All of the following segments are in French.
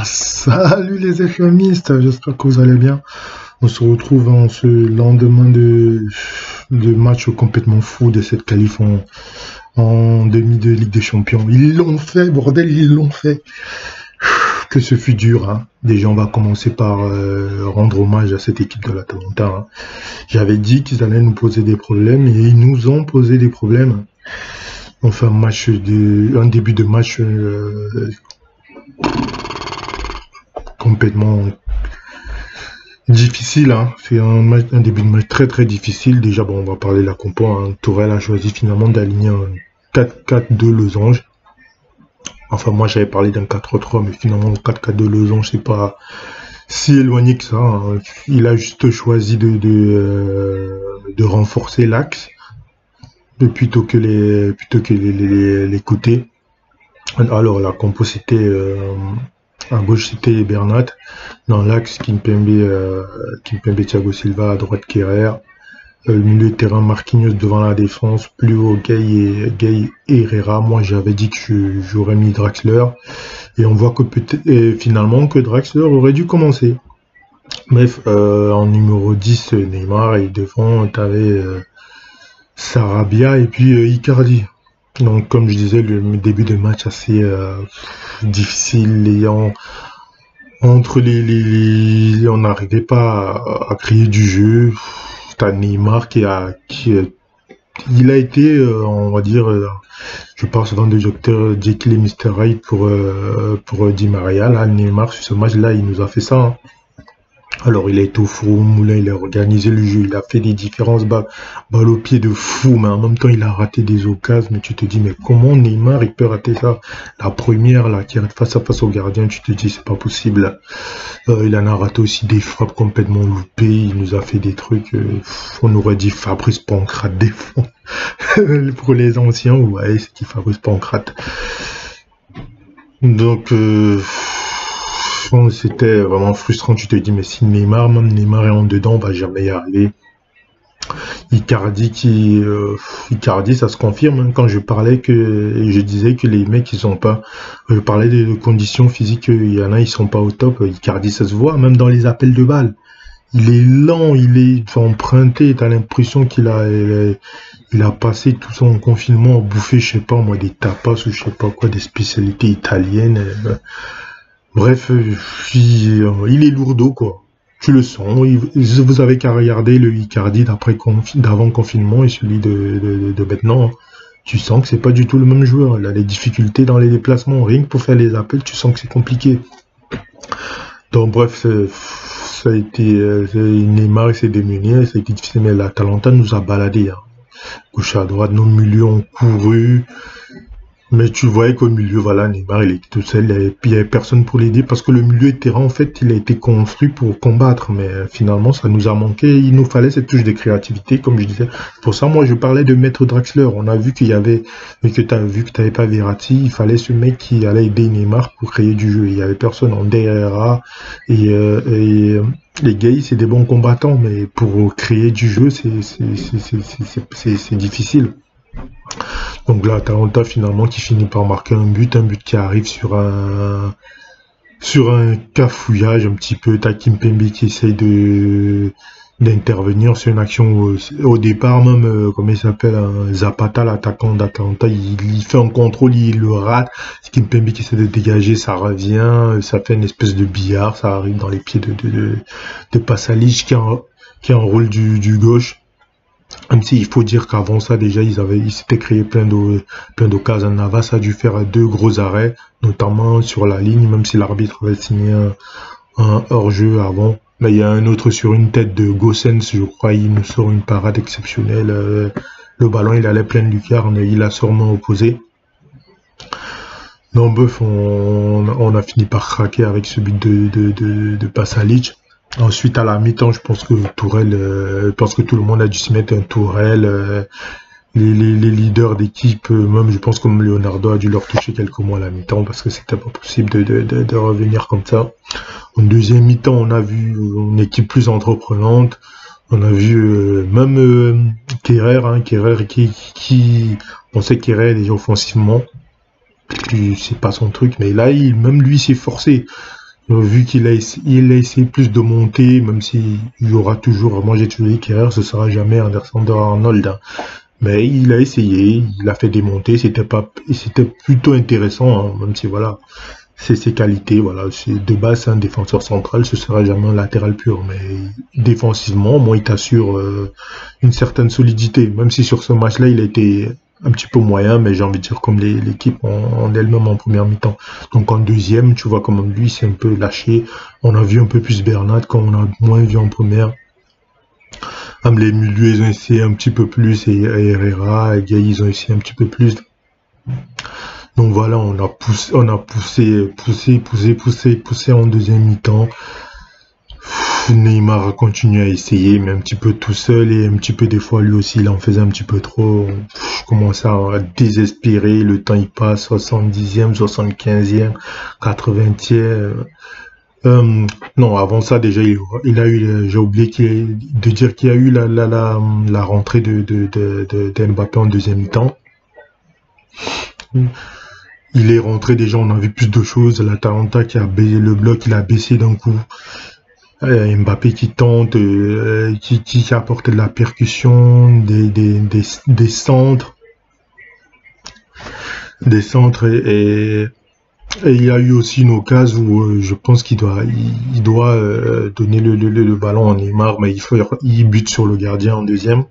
Salut les FMistes, j'espère que vous allez bien. On se retrouve en ce lendemain de match complètement fou de cette qualif en demi de Ligue des Champions. Ils l'ont fait, bordel, ils l'ont fait. Que ce fut dur, hein. Déjà, on va commencer par rendre hommage à cette équipe de l'Atalanta, hein. J'avais dit qu'ils allaient nous poser des problèmes et ils nous ont posé des problèmes. On fait un début de match complètement difficile, hein. C'est un début de match très très difficile. Déjà, bon, on va parler de la compo, hein. Tourelle a choisi finalement d'aligner un 4-4-2 losange. Enfin, moi j'avais parlé d'un 4-3, mais finalement le 4-4-2 losange, c'est pas si éloigné que ça, hein. Il a juste choisi de renforcer l'axe plutôt que les côtés. Alors la compo c'était à gauche c'était Bernat, dans l'axe Kimpembe Thiago Silva, à droite Kerrer, milieu de terrain Marquinhos devant la défense, plus haut Gay et Herrera. Moi j'avais dit que j'aurais mis Draxler et on voit que finalement que Draxler aurait dû commencer. Bref, en numéro 10 Neymar et devant t'avais Sarabia et puis Icardi. Donc comme je disais, le début de match assez difficile, on n'arrivait pas à créer du jeu. T'as Neymar il a été, on va dire, je parle souvent de Dr Jekyll et Mr Hyde pour Di Maria. Là, Neymar sur ce match-là, il nous a fait ça, hein. Alors, il a été au four au moulin, il a organisé le jeu, il a fait des différences balles au pied de fou, mais en même temps, il a raté des occasions. Mais tu te dis, mais comment Neymar, il peut rater ça? La première, là, qui reste face à face au gardien, tu te dis, c'est pas possible. Il en a raté aussi des frappes complètement loupées, il nous a fait des trucs, on aurait dit Fabrice Pancrate défend. Pour les anciens, ouais, c'est qui Fabrice Pancrate. Donc, c'était vraiment frustrant. Tu te dis, mais si même Neymar est en dedans, on va jamais y arriver. Icardi, ça se confirme, hein. Quand je disais que les mecs, ils sont pas, je parlais des conditions physiques, il y en a, ils sont pas au top. Icardi, ça se voit, même dans les appels de balles. Il est lent, il est emprunté, t'as l'impression il a passé tout son confinement à bouffer, je sais pas moi, des tapas ou je sais pas quoi, des spécialités italiennes. Bref, il est lourdeau, quoi. Tu le sens. Vous avez qu'à regarder le Icardi d'avant confinement et celui de maintenant. Tu sens que c'est pas du tout le même joueur. Il a des difficultés dans les déplacements. Rien que pour faire les appels, tu sens que c'est compliqué. Donc bref, ça a été Neymar s'est démené, ça a été difficile, mais l'Atalanta nous a baladé, hein. Gauche à droite, nos milieux ont couru. Mais tu voyais qu'au milieu, voilà, Neymar, il était tout seul, et puis il n'y avait personne pour l'aider, parce que le milieu de terrain, en fait, il a été construit pour combattre, mais finalement, ça nous a manqué, il nous fallait cette touche de créativité, comme je disais. Pour ça, moi, je parlais de Maître Draxler. On a vu qu'il y avait, mais que tu as vu que tu n'avais pas Verratti, il fallait ce mec qui allait aider Neymar pour créer du jeu. Il n'y avait personne en derrière, et les gars, c'est des bons combattants, mais pour créer du jeu, c'est difficile. Donc là, Atalanta finalement qui finit par marquer un but qui arrive sur un cafouillage un petit peu. T'as Kimpembe qui essaye d'intervenir sur une action au départ même, comment il s'appelle, Zapata, l'attaquant d'Atalanta, il fait un contrôle, il le rate. Kimpembe qui essaie de dégager, ça revient, ça fait une espèce de billard, ça arrive dans les pieds de Pasalic qui enroule du gauche. Même s'il faut dire qu'avant ça, déjà, ils s'étaient créé plein d'occasions. Navas a dû faire 2 gros arrêts, notamment sur la ligne, même si l'arbitre avait signé un hors-jeu avant. Mais il y a un autre sur une tête de Gossens, je crois, il nous sort une parade exceptionnelle. Le ballon, il allait plein de lucarne, il a sûrement opposé. Non, bref, on a fini par craquer avec ce but de Pasalic. Ensuite, à la mi-temps, je pense que tout le monde a dû se mettre un Tourelle. Les leaders d'équipe, même je pense comme Leonardo a dû leur toucher quelques mots à la mi-temps parce que c'était pas possible de revenir comme ça. En deuxième mi-temps, on a vu une équipe plus entreprenante. On a vu Kerrer, hein, Kerrer qui on sait Kerrer déjà offensivement. c'est pas son truc. Mais là, même lui s'est forcé. Vu il a essayé plus de monter, même s'il y aura toujours, moi j'ai toujours dit qu'Herrera, ce sera jamais Alexander-Arnold, hein. Mais il a essayé, il a fait des montées, c'était plutôt intéressant, hein, même si voilà, c'est ses qualités, voilà, de base c'est un défenseur central, ce sera jamais un latéral pur, mais défensivement, moi il t'assure une certaine solidité, même si sur ce match-là il a été un petit peu moyen, mais j'ai envie de dire comme l'équipe en elle-même en première mi-temps. Donc en deuxième, tu vois comme lui c'est un peu lâché, on a vu un peu plus Bernat quand on a moins vu en première. Même les milieux ils ont essayé un petit peu plus et Herrera et Gay ils ont essayé un petit peu plus. Donc voilà, on a poussé en deuxième mi-temps. Neymar a continué à essayer, mais un petit peu tout seul et un petit peu des fois lui aussi, il en faisait un petit peu trop. Je commençais à désespérer, le temps il passe, 70e, 75e, 80e. Non, avant ça déjà, il a eu, j'ai oublié de dire qu'il y a eu la rentrée de Mbappé en deuxième mi-temps. Il est rentré déjà, on a vu plus de choses. L'Atalanta qui a baissé le bloc, il a baissé d'un coup. Mbappé qui tente, qui apporte de la percussion, des centres, et il y a eu aussi une occasion où je pense il doit donner le ballon à Neymar, mais il bute sur le gardien en deuxième.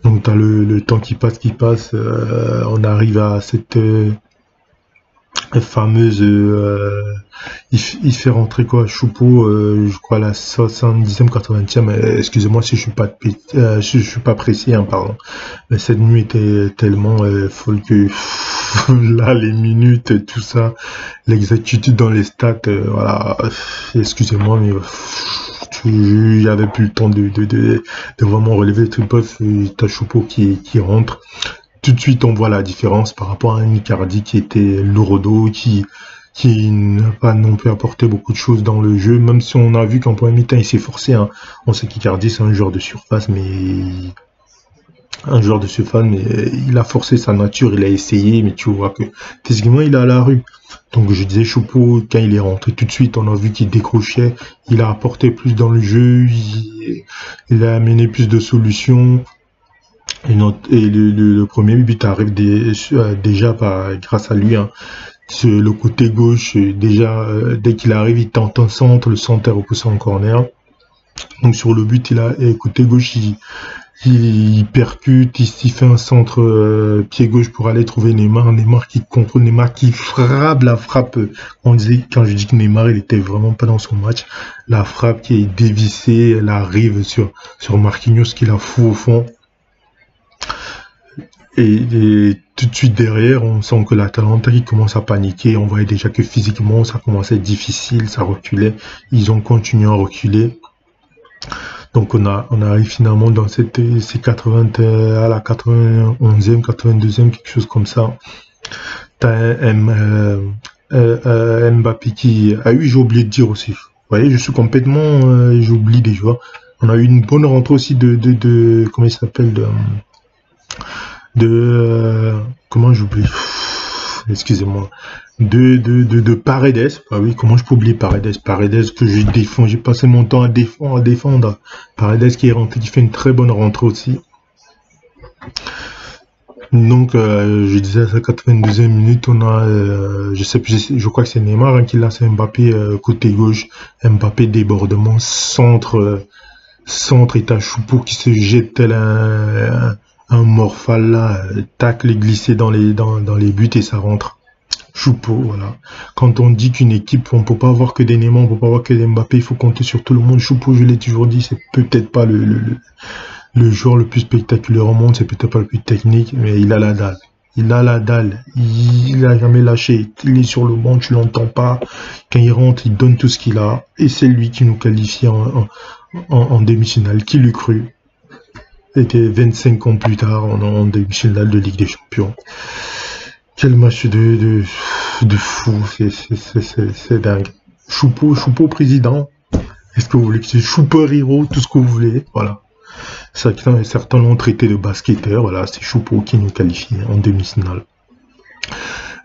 Donc t'as le temps qui passe, on arrive à cette fameuse, il fait rentrer quoi, Choupo, je crois à la 70e, 80e, excusez-moi si je suis pas précis, hein, pardon, mais cette nuit était tellement folle que là les minutes, tout ça, l'exactitude dans les stats, voilà, excusez-moi, mais il n'y avait plus le temps de vraiment relever le truc. Bref, t'as Choupo qui rentre. Tout de suite, on voit la différence par rapport à un Icardi qui était lourdeau, qui n'a pas non plus apporté beaucoup de choses dans le jeu, même si on a vu qu'en premier mi-temps, il s'est forcé, hein. On sait qu'Icardi, c'est un joueur de surface, mais il a forcé sa nature, il a essayé, mais tu vois que physiquement, il est à la rue. Donc je disais, Choupo, quand il est rentré tout de suite, on a vu qu'il décrochait, il a apporté plus dans le jeu, il a amené plus de solutions. Et le premier but arrive déjà grâce à lui, hein. Sur le côté gauche, déjà, dès qu'il arrive, il tente un centre, le centre est repoussé en corner. Donc sur le but, côté gauche, il percute, il fait un centre pied gauche pour aller trouver Neymar qui contrôle, Neymar qui frappe la frappe. Quand je dis que Neymar, il était vraiment pas dans son match, la frappe qui est dévissée, elle arrive sur Marquinhos qui la fout au fond. Et tout de suite derrière, on sent que l'Atalanta qui commence à paniquer. On voyait déjà que physiquement, ça commençait à être difficile, ça reculait. Ils ont continué à reculer. Donc on arrive finalement dans ces 80, à la 91e, 82e, quelque chose comme ça. T'as Mbappé qui a eu, j'ai oublié de dire aussi. Vous voyez, je suis complètement, j'oublie des joueurs. On a eu une bonne rentrée aussi comment il s'appelle, comment j'oublie, excusez-moi, de Paredes. Ah oui, comment je peux oublier Paredes que je défends, j'ai passé mon temps à défendre. Paredes qui est rentré, qui fait une très bonne rentrée aussi. Donc je disais à sa 92e minute, on a je crois que c'est Neymar, hein, qui lance Mbappé côté gauche. Mbappé débordement, centre et t'as Choupo qui se jette tel un morphal là, tacle glissé dans les buts et ça rentre. Choupo, voilà. Quand on dit qu'une équipe, on peut pas avoir que des Neymar, on peut pas avoir que des Mbappé, il faut compter sur tout le monde. Choupo, je l'ai toujours dit, c'est peut-être pas le joueur le plus spectaculaire au monde, c'est peut-être pas le plus technique, mais il a la dalle. Il a la dalle. Il a jamais lâché. Il est sur le banc, tu l'entends pas. Quand il rentre, il donne tout ce qu'il a. Et c'est lui qui nous qualifie en demi-finale. Qui l'eût cru? C'était 25 ans plus tard, en demi-finale de Ligue des Champions. Quel match de fou, c'est dingue. Choupo président. Est-ce que vous voulez que c'est Choupo Hero, tout ce que vous voulez, voilà. Certains l'ont traité de basketteur, voilà, c'est Choupo qui nous qualifie en demi-finale.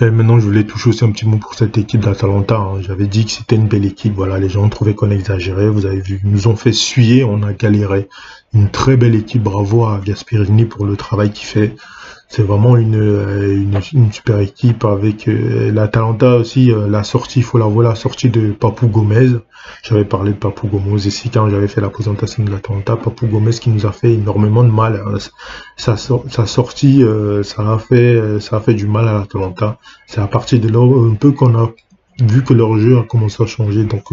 Et maintenant, je voulais toucher aussi un petit mot pour cette équipe d'Atalanta, hein. J'avais dit que c'était une belle équipe. Voilà, les gens ont trouvé qu'on exagérait. Vous avez vu, ils nous ont fait suer, on a galéré. Une très belle équipe. Bravo à Gasperini pour le travail qu'il fait. C'est vraiment une super équipe avec l'Atalanta aussi. La sortie, il faut la voir, la sortie de Papou Gomez. J'avais parlé de Papou Gomez ici quand j'avais fait la présentation de l'Atalanta. Papou Gomez qui nous a fait énormément de mal, hein. Sa sortie, ça a fait du mal à l'Atalanta. C'est à partir de là un peu qu'on a vu que leur jeu a commencé à changer. Donc,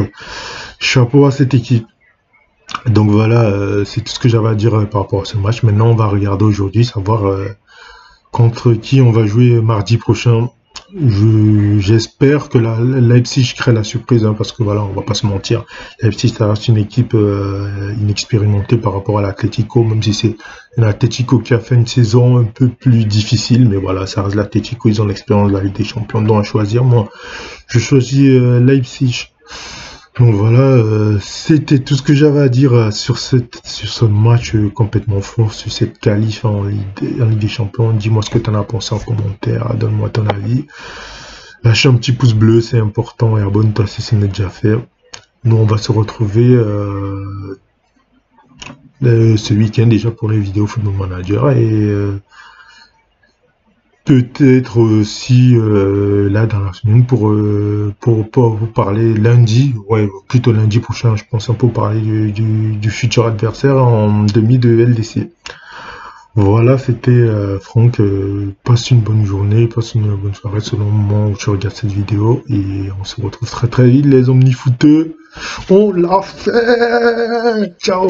chapeau à cette équipe. Donc voilà, c'est tout ce que j'avais à dire par rapport à ce match. Maintenant, on va regarder aujourd'hui, savoir contre qui on va jouer mardi prochain. J'espère que Leipzig crée la surprise, hein, parce que voilà, on va pas se mentir. Leipzig, ça reste une équipe inexpérimentée par rapport à l'Atlético, même si c'est l'Atlético qui a fait une saison un peu plus difficile, mais voilà, ça reste l'Atlético, ils ont l'expérience de la Ligue des Champions, donc à choisir. Moi, je choisis Leipzig. Donc voilà, c'était tout ce que j'avais à dire sur ce match complètement fou, sur cette qualif en Ligue des Champions. Dis-moi ce que tu en as pensé en commentaire, donne-moi ton avis. Lâche un petit pouce bleu, c'est important, et abonne-toi si ce n'est déjà fait. Nous, on va se retrouver ce week-end déjà pour les vidéos Football Manager, et peut-être aussi là dans la semaine pour vous parler lundi, ouais, plutôt lundi prochain, je pense, pour parler du futur adversaire en demi de LDC. Voilà, c'était Franck. Passe une bonne journée, passe une bonne soirée selon le moment où tu regardes cette vidéo, et on se retrouve très très vite, les omnifooteux. On l'a fait. Ciao.